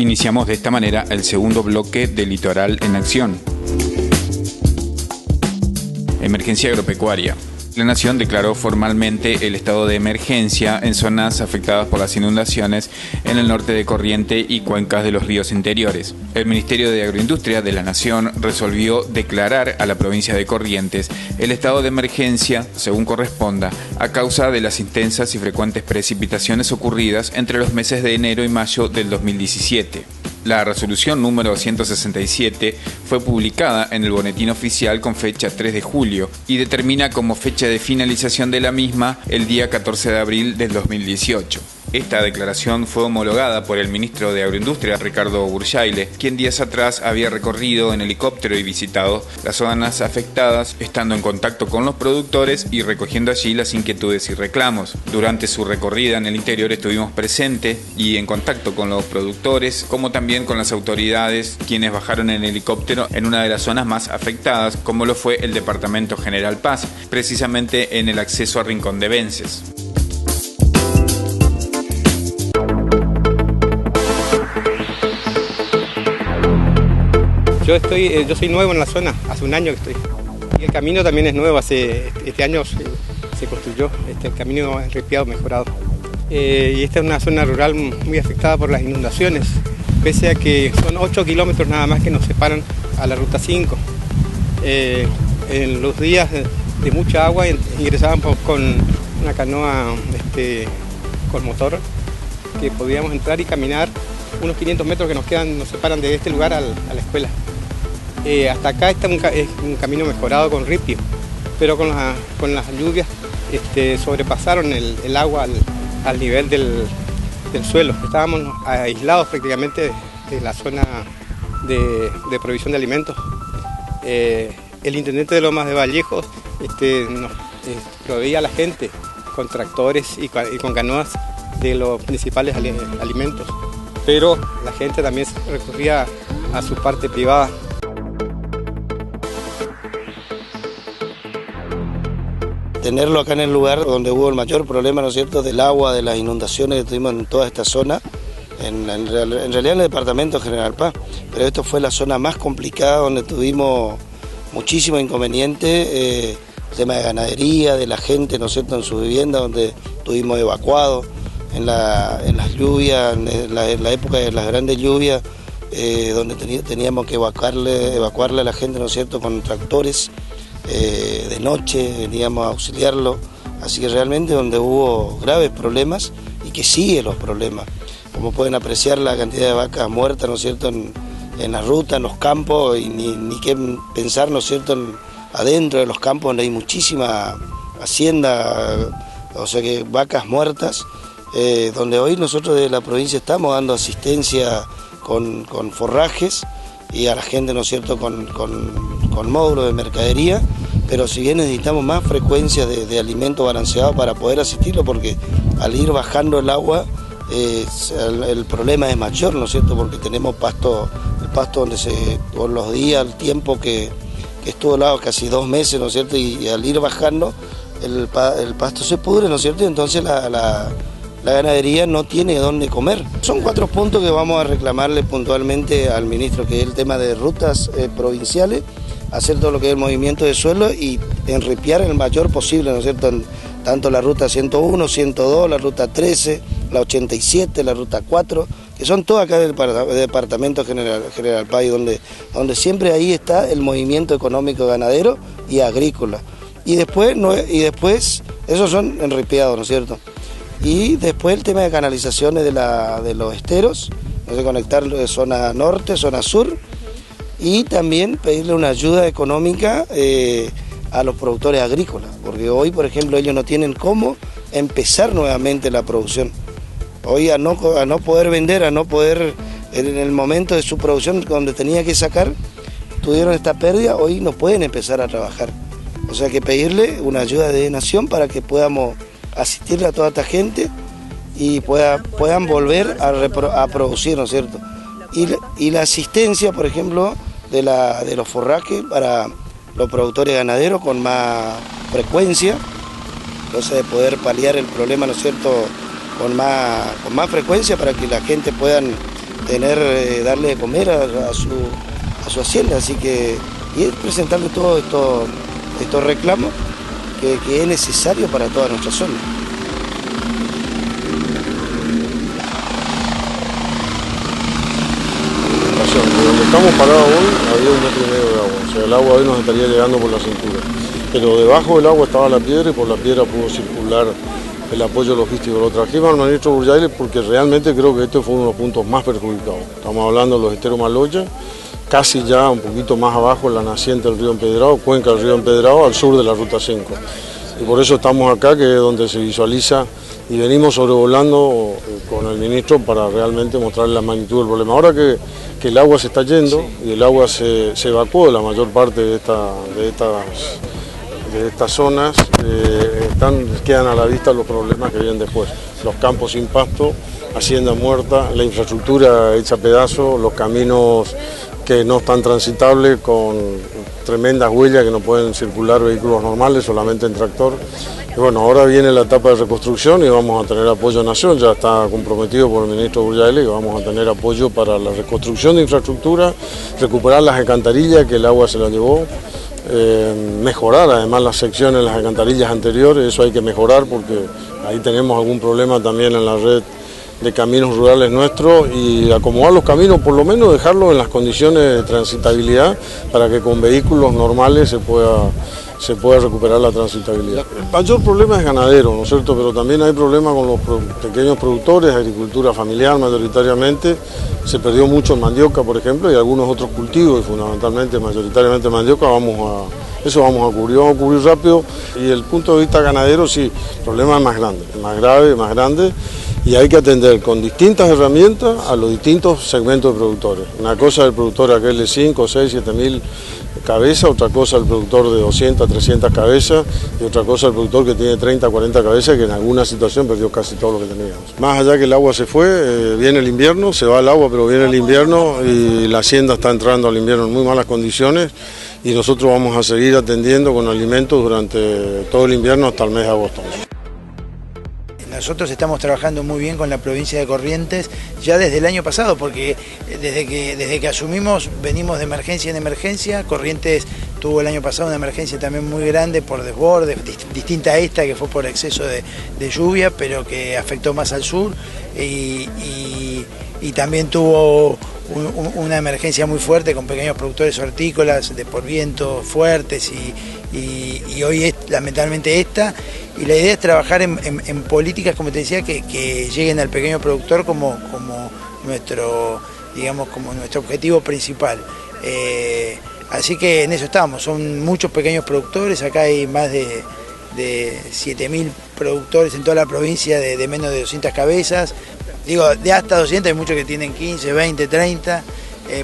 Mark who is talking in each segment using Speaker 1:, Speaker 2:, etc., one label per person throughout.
Speaker 1: Iniciamos de esta manera el segundo bloque de Litoral en Acción. Emergencia agropecuaria. La Nación declaró formalmente el estado de emergencia en zonas afectadas por las inundaciones en el norte de Corrientes y cuencas de los ríos interiores. El Ministerio de Agroindustria de la Nación resolvió declarar a la provincia de Corrientes el estado de emergencia, según corresponda, a causa de las intensas y frecuentes precipitaciones ocurridas entre los meses de enero y mayo del 2017. La resolución número 167 fue publicada en el Boletín Oficial con fecha 3 de julio y determina como fecha de finalización de la misma el día 14 de abril del 2018. Esta declaración fue homologada por el ministro de Agroindustria, Ricardo Burjaile, quien días atrás había recorrido en helicóptero y visitado las zonas afectadas, estando en contacto con los productores y recogiendo allí las inquietudes y reclamos. Durante su recorrida en el interior estuvimos presentes y en contacto con los productores, como también con las autoridades, quienes bajaron en helicóptero en una de las zonas más afectadas, como lo fue el Departamento General Paz, precisamente en el acceso a Rincón de Vences.
Speaker 2: Yo soy nuevo en la zona, hace un año que estoy. Y el camino también es nuevo, este año se construyó, el camino enripiado, mejorado. Y esta es una zona rural muy afectada por las inundaciones, pese a que son 8 kilómetros nada más que nos separan a la ruta 5. En los días de mucha agua ingresábamos con una canoa con motor, que podíamos entrar y caminar unos 500 metros que nos separan de este lugar a la escuela. Hasta acá está un camino mejorado con ripio, pero con las lluvias sobrepasaron el agua al nivel del suelo. Estábamos aislados prácticamente de la zona de provisión de alimentos. El intendente de Lomas de Vallejos nos proveía a la gente con tractores y con canoas de los principales alimentos, pero la gente también recurría a su parte privada.
Speaker 3: Tenerlo acá en el lugar donde hubo el mayor problema, ¿no es cierto?, del agua, de las inundaciones que tuvimos en toda esta zona, en realidad en el departamento General Paz, pero esto fue la zona más complicada donde tuvimos muchísimos inconvenientes, tema de ganadería, de la gente, ¿no es cierto?, en sus viviendas, donde tuvimos evacuados en las lluvias, en la época de las grandes lluvias, donde teníamos que evacuarle a la gente, ¿no es cierto?, con tractores. De noche veníamos a auxiliarlo, así que realmente donde hubo graves problemas y que sigue los problemas, como pueden apreciar la cantidad de vacas muertas, ¿no es cierto?, en la ruta, en los campos, y ni qué pensar, ¿no es cierto?, adentro de los campos donde hay muchísima hacienda, o sea que vacas muertas, donde hoy nosotros de la provincia estamos dando asistencia con forrajes y a la gente, ¿no es cierto?, con módulos de mercadería, pero si bien necesitamos más frecuencia de alimento balanceado para poder asistirlo, porque al ir bajando el agua el problema es mayor, ¿no es cierto?, porque tenemos el pasto donde por los días, el tiempo que estuvo helado, casi 2 meses, ¿no es cierto?, y al ir bajando el pasto se pudre, ¿no es cierto?, y entonces la ganadería no tiene dónde comer. Son 4 puntos que vamos a reclamarle puntualmente al ministro, que es el tema de rutas provinciales, hacer todo lo que es el movimiento de suelo y enripiar el mayor posible, ¿no es cierto?, tanto la ruta 101, 102, la ruta 13, la 87, la ruta 4, que son todas acá del departamento General Paz, donde siempre ahí está el movimiento económico ganadero y agrícola. Y después esos son enripiados, ¿no es cierto? Y después el tema de canalizaciones de los esteros, ¿no?, conectar zona norte, zona sur, y también pedirle una ayuda económica a los productores agrícolas, porque hoy, por ejemplo, ellos no tienen cómo empezar nuevamente la producción. Hoy a no poder vender, a no poder, en el momento de su producción donde tenía que sacar, tuvieron esta pérdida, hoy no pueden empezar a trabajar. O sea que pedirle una ayuda de Nación para que podamos asistirle a toda esta gente y puedan volver a producir, ¿no es cierto? Y la asistencia, por ejemplo, de los forrajes para los productores ganaderos con más frecuencia, entonces de poder paliar el problema, ¿no es cierto?, con más frecuencia para que la gente puedan darle de comer a su hacienda, así que ir presentarle todos estos reclamos que es necesario para toda nuestra zona.
Speaker 4: Donde estamos parados hoy había 1,5 metros de agua, o sea, el agua hoy nos estaría llegando por la cintura, pero debajo del agua estaba la piedra y por la piedra pudo circular el apoyo logístico. Lo trajimos al ministro Burjaile porque realmente creo que este fue uno de los puntos más perjudicados. Estamos hablando de los esteros Maloya, casi ya un poquito más abajo la naciente del río Empedrado, cuenca del río Empedrado, al sur de la Ruta 5. Y por eso estamos acá, que es donde se visualiza, y venimos sobrevolando con el ministro para realmente mostrarle la magnitud del problema. Ahora que el agua se está yendo y el agua se evacuó de la mayor parte de estas zonas, quedan a la vista los problemas que vienen después. Los campos sin pasto, hacienda muerta, la infraestructura hecha pedazos, los caminos que no están transitables con tremendas huellas que no pueden circular vehículos normales, solamente en tractor. Y bueno, ahora viene la etapa de reconstrucción y vamos a tener apoyo a Nación, ya está comprometido por el ministro Burjaile, que vamos a tener apoyo para la reconstrucción de infraestructura, recuperar las alcantarillas que el agua se las llevó, mejorar además las secciones de las alcantarillas anteriores, eso hay que mejorar porque ahí tenemos algún problema también en la red de caminos rurales nuestros, y acomodar los caminos, por lo menos dejarlos en las condiciones de transitabilidad para que con vehículos normales se pueda recuperar la transitabilidad. El mayor problema es ganadero, ¿no es cierto? Pero también hay problemas con los pequeños productores, agricultura familiar mayoritariamente. Se perdió mucho en mandioca, por ejemplo, y algunos otros cultivos, y fundamentalmente, mayoritariamente mandioca, eso vamos a cubrir rápido. Y el punto de vista ganadero, sí, el problema es más grande, es más grave, más grande. Y hay que atender con distintas herramientas a los distintos segmentos de productores. Una cosa es el productor aquel de 5, 6, 7 mil cabezas, otra cosa el productor de 200, 300 cabezas, y otra cosa el productor que tiene 30, 40 cabezas, que en alguna situación perdió casi todo lo que teníamos. Más allá que el agua se fue, viene el invierno, se va el agua, pero viene el invierno y la hacienda está entrando al invierno en muy malas condiciones, y nosotros vamos a seguir atendiendo con alimentos durante todo el invierno hasta el mes de agosto.
Speaker 5: Nosotros estamos trabajando muy bien con la provincia de Corrientes ya desde el año pasado, porque desde que asumimos venimos de emergencia en emergencia. Corrientes tuvo el año pasado una emergencia también muy grande por desborde, distinta a esta, que fue por exceso de lluvia, pero que afectó más al sur, y también tuvo una emergencia muy fuerte con pequeños productores hortícolas por vientos fuertes, y hoy es lamentablemente esta. Y la idea es trabajar en políticas, como te decía, que lleguen al pequeño productor como nuestro objetivo principal. Así que en eso estamos, son muchos pequeños productores, acá hay más de 7.000 productores en toda la provincia de menos de 200 cabezas. Digo, de hasta 200 hay muchos que tienen 15, 20, 30.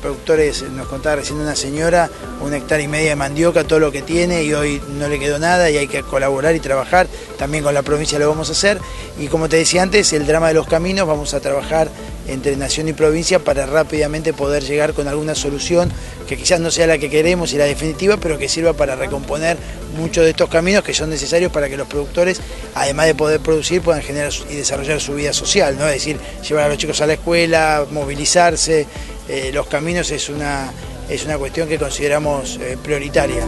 Speaker 5: Productores, nos contaba recién una señora, 1,5 hectáreas de mandioca, todo lo que tiene, y hoy no le quedó nada y hay que colaborar y trabajar. También con la provincia lo vamos a hacer, y como te decía antes, el drama de los caminos, vamos a trabajar entre Nación y provincia para rápidamente poder llegar con alguna solución que quizás no sea la que queremos y la definitiva, pero que sirva para recomponer muchos de estos caminos que son necesarios para que los productores, además de poder producir, puedan generar y desarrollar su vida social, ¿no? Es decir, llevar a los chicos a la escuela, movilizarse. Los caminos es una cuestión que consideramos prioritaria.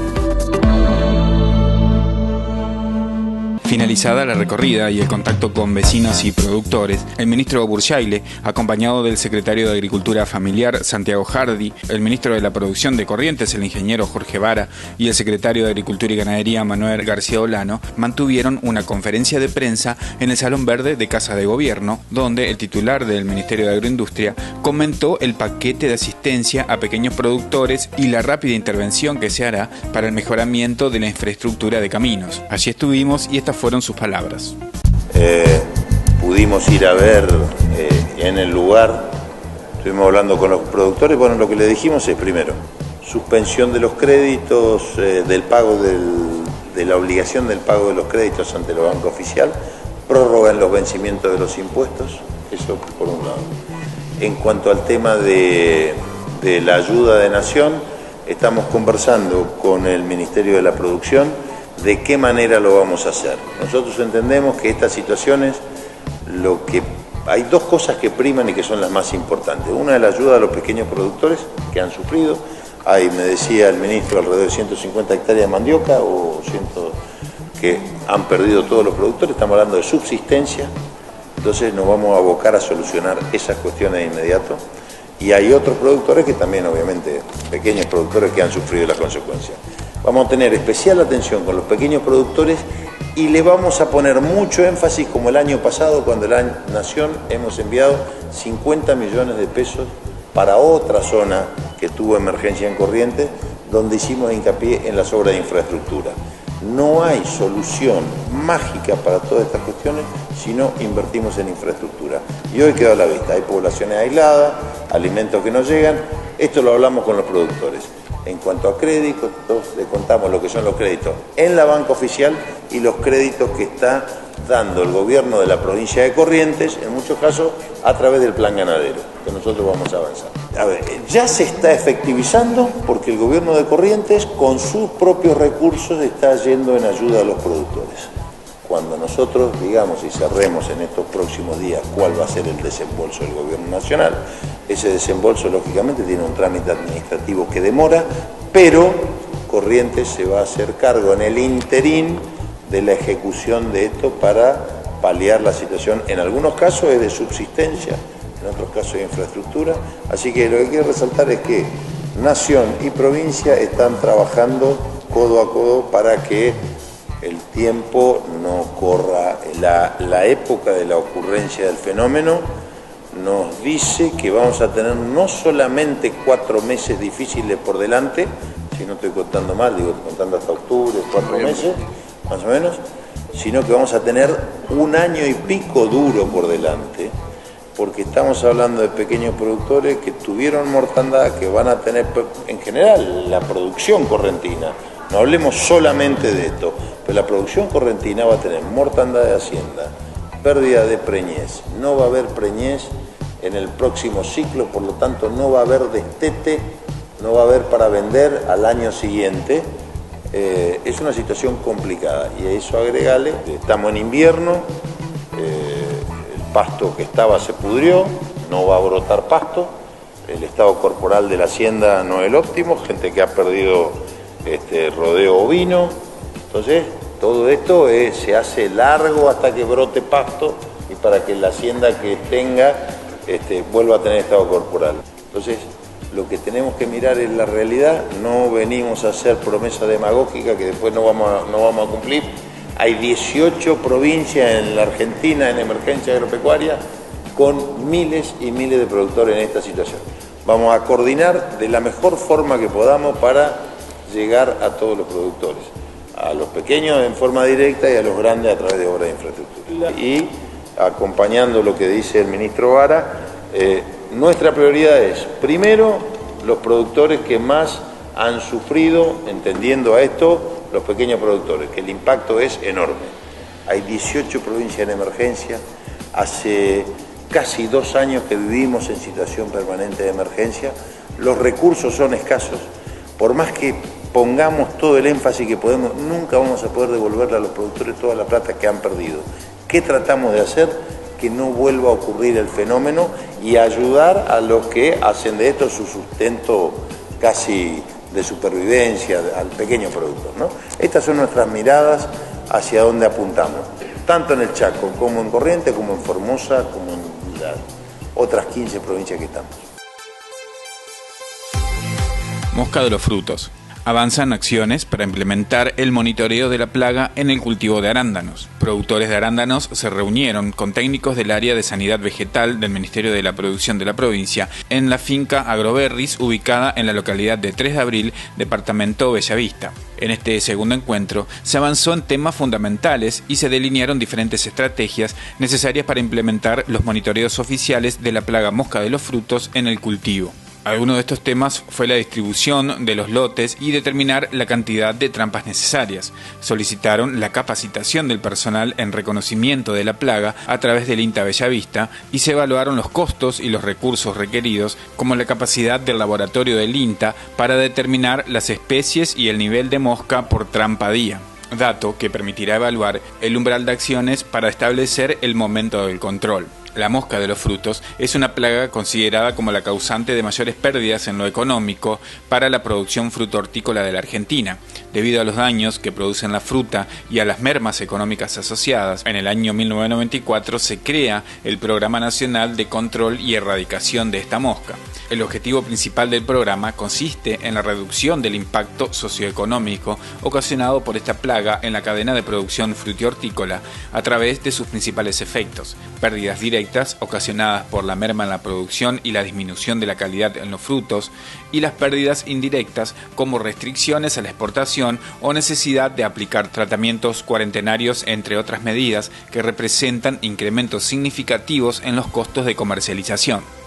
Speaker 1: Finalizada la recorrida y el contacto con vecinos y productores, el ministro Burjaile, acompañado del secretario de Agricultura Familiar, Santiago Hardy, el ministro de la Producción de Corrientes, el ingeniero Jorge Vara, y el secretario de Agricultura y Ganadería, Manuel García Olano, mantuvieron una conferencia de prensa en el Salón Verde de Casa de Gobierno, donde el titular del Ministerio de Agroindustria comentó el paquete de asistencia a pequeños productores y la rápida intervención que se hará para el mejoramiento de la infraestructura de caminos. Allí estuvimos y esta fueron sus palabras.
Speaker 6: Pudimos ir a ver en el lugar, estuvimos hablando con los productores. Bueno, lo que le dijimos es, primero, suspensión de los créditos, del pago de la obligación del pago de los créditos ante la banca oficial, prórroga en los vencimientos de los impuestos, eso por un lado. En cuanto al tema de la ayuda de Nación, estamos conversando con el Ministerio de la Producción de qué manera lo vamos a hacer. Nosotros entendemos que estas situaciones lo que hay dos cosas que priman y que son las más importantes. Una es la ayuda a los pequeños productores que han sufrido. Hay, me decía el ministro, alrededor de 150 hectáreas de mandioca o 100 que han perdido todos los productores. Estamos hablando de subsistencia. Entonces nos vamos a abocar a solucionar esas cuestiones de inmediato. Y hay otros productores que también, obviamente, pequeños productores que han sufrido las consecuencias. Vamos a tener especial atención con los pequeños productores y le vamos a poner mucho énfasis, como el año pasado, cuando la Nación hemos enviado 50 millones de pesos para otra zona que tuvo emergencia en Corrientes, donde hicimos hincapié en las obras de infraestructura. No hay solución mágica para todas estas cuestiones si no invertimos en infraestructura. Y hoy quedó a la vista, hay poblaciones aisladas, alimentos que no llegan, esto lo hablamos con los productores. En cuanto a créditos, le contamos lo que son los créditos en la banca oficial y los créditos que está dando el gobierno de la provincia de Corrientes, en muchos casos a través del plan ganadero, que nosotros vamos a avanzar. A ver, ya se está efectivizando porque el gobierno de Corrientes con sus propios recursos está yendo en ayuda a los productores. Cuando nosotros digamos y cerremos en estos próximos días cuál va a ser el desembolso del gobierno nacional, ese desembolso lógicamente tiene un trámite administrativo que demora, pero Corrientes se va a hacer cargo en el interín de la ejecución de esto para paliar la situación. En algunos casos es de subsistencia, en otros casos de infraestructura. Así que lo que quiero resaltar es que Nación y provincia están trabajando codo a codo para que el tiempo no corra. La época de la ocurrencia del fenómeno nos dice que vamos a tener no solamente 4 meses difíciles por delante, si no estoy contando mal, digo contando hasta octubre, 4 meses, más o menos, sino que vamos a tener 1 año y pico duro por delante, porque estamos hablando de pequeños productores que tuvieron mortandad, que van a tener, en general, la producción correntina, no hablemos solamente de esto, pero la producción correntina va a tener mortandad de hacienda, pérdida de preñez, no va a haber preñez en el próximo ciclo, por lo tanto no va a haber destete, no va a haber para vender al año siguiente. Es una situación complicada y a eso agregale, estamos en invierno, el pasto que estaba se pudrió, no va a brotar pasto, el estado corporal de la hacienda no es el óptimo, gente que ha perdido rodeo ovino, entonces todo esto se hace largo hasta que brote pasto y para que la hacienda que tenga vuelva a tener estado corporal. Entonces, lo que tenemos que mirar es la realidad, no venimos a hacer promesas demagógicas que después no vamos a cumplir. Hay 18 provincias en la Argentina en emergencia agropecuaria con miles y miles de productores en esta situación. Vamos a coordinar de la mejor forma que podamos para llegar a todos los productores, a los pequeños en forma directa y a los grandes a través de obras de infraestructura. Y acompañando lo que dice el ministro Vara, nuestra prioridad es, primero, los productores que más han sufrido, entendiendo a esto, los pequeños productores, que el impacto es enorme. Hay 18 provincias en emergencia, hace casi 2 años que vivimos en situación permanente de emergencia, los recursos son escasos, por más que pongamos todo el énfasis que podemos, nunca vamos a poder devolverle a los productores toda la plata que han perdido. ¿Qué tratamos de hacer? Que no vuelva a ocurrir el fenómeno y ayudar a los que hacen de esto su sustento casi de supervivencia al pequeño productor, ¿no? Estas son nuestras miradas hacia dónde apuntamos, tanto en el Chaco como en Corrientes, como en Formosa, como en las otras 15 provincias que estamos.
Speaker 1: Mosca de los frutos. Avanzan acciones para implementar el monitoreo de la plaga en el cultivo de arándanos. Productores de arándanos se reunieron con técnicos del área de sanidad vegetal del Ministerio de la Producción de la provincia en la finca Agroberris, ubicada en la localidad de 3 de Abril, departamento Bellavista. En este segundo encuentro se avanzó en temas fundamentales y se delinearon diferentes estrategias necesarias para implementar los monitoreos oficiales de la plaga mosca de los frutos en el cultivo. Alguno de estos temas fue la distribución de los lotes y determinar la cantidad de trampas necesarias. Solicitaron la capacitación del personal en reconocimiento de la plaga a través del INTA Bellavista y se evaluaron los costos y los recursos requeridos, como la capacidad del laboratorio del INTA para determinar las especies y el nivel de mosca por trampa día, dato que permitirá evaluar el umbral de acciones para establecer el momento del control. La mosca de los frutos es una plaga considerada como la causante de mayores pérdidas en lo económico para la producción fruto-hortícola de la Argentina, debido a los daños que producen la fruta y a las mermas económicas asociadas. En el año 1994 se crea el Programa Nacional de Control y Erradicación de esta mosca. El objetivo principal del programa consiste en la reducción del impacto socioeconómico ocasionado por esta plaga en la cadena de producción fruti-hortícola a través de sus principales efectos: pérdidas directas ocasionadas por la merma en la producción y la disminución de la calidad en los frutos, y las pérdidas indirectas como restricciones a la exportación o necesidad de aplicar tratamientos cuarentenarios, entre otras medidas que representan incrementos significativos en los costos de comercialización.